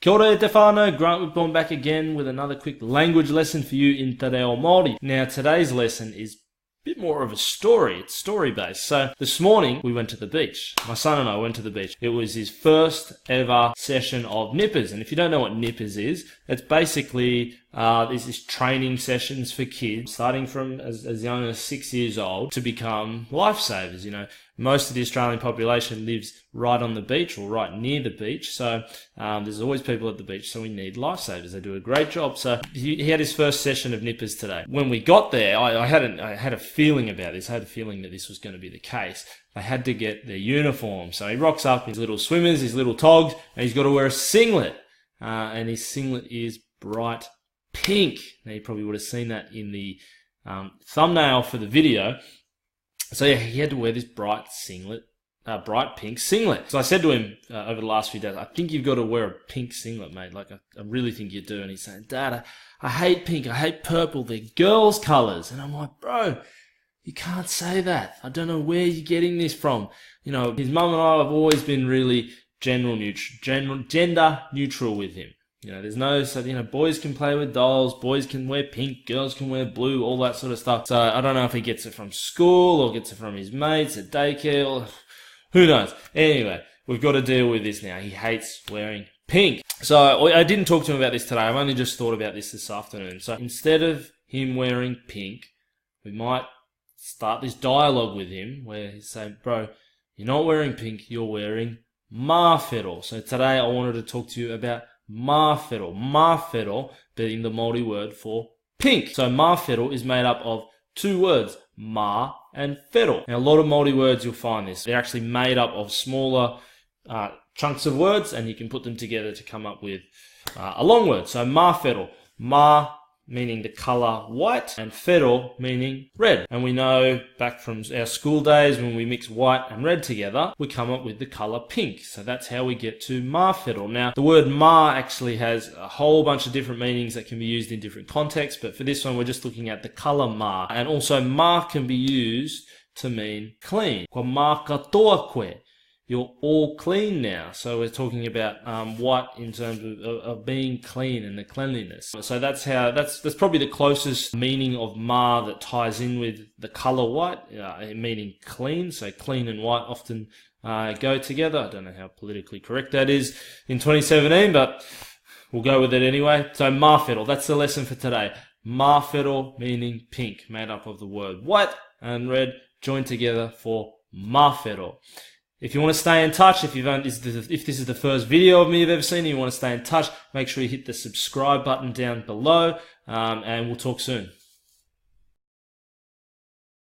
Kia ora Te Whānau, Grant Whitbourne back again with another quick language lesson for you in Te Reo Māori. Now today's lesson is a bit more of a story. It's story based. So this morning we went to the beach. My son and I went to the beach. It was his first ever session of nippers. And if you don't know what nippers is, it's basically these training sessions for kids starting from as young as 6 years old to become lifesavers. You know, most of the Australian population lives right on the beach or right near the beach. So there's always people at the beach. So we need lifesavers. They do a great job. So he had his first session of nippers today. When we got there, I had a feeling about this. I had a feeling that this was going to be the case. They had to get their uniform. So he rocks up in his little swimmers, his little togs, and he's got to wear a singlet. And his singlet is bright pink. Now you probably would have seen that in the thumbnail for the video. So yeah, he had to wear this bright pink singlet. So I said to him over the last few days, I think you've got to wear a pink singlet, mate. Like I really think you do. And he's saying, Dad, I hate pink. I hate purple. They're girls' colours. And I'm like, bro, you can't say that. I don't know where you're getting this from. You know, his mum and I have always been really gender neutral with him. You know, there's no, so, you know, boys can play with dolls, boys can wear pink, girls can wear blue, all that sort of stuff. So I don't know if he gets it from school or gets it from his mates at daycare or who knows. Anyway, we've got to deal with this now. He hates wearing pink. So I didn't talk to him about this today. I've only just thought about this afternoon. So instead of him wearing pink, we might start this dialogue with him where he's saying, bro, you're not wearing pink, you're wearing Māwhero. So today I wanted to talk to you about Māwhero. Māwhero being the Māori word for pink. So Māwhero is made up of two words, mā and whero. Now a lot of Māori words you'll find this. They're actually made up of smaller chunks of words and you can put them together to come up with a long word. So Māwhero. Mā meaning the colour white and whero meaning red. And we know back from our school days when we mix white and red together, we come up with the colour pink. So that's how we get to Māwhero. Now, the word mā actually has a whole bunch of different meanings that can be used in different contexts, but for this one, we're just looking at the colour mā. And also, mā can be used to mean clean. Ko mā katoa koe. You're all clean now. So we're talking about white in terms of being clean and the cleanliness. So that's probably the closest meaning of mā that ties in with the colour white, meaning clean. So clean and white often go together. I don't know how politically correct that is in 2017, but we'll go with it anyway. So Māwhero, that's the lesson for today. Māwhero meaning pink, made up of the word white and red joined together for Māwhero. If you want to stay in touch, if this is the first video of me you've ever seen and you want to stay in touch, make sure you hit the subscribe button down below, and we'll talk soon.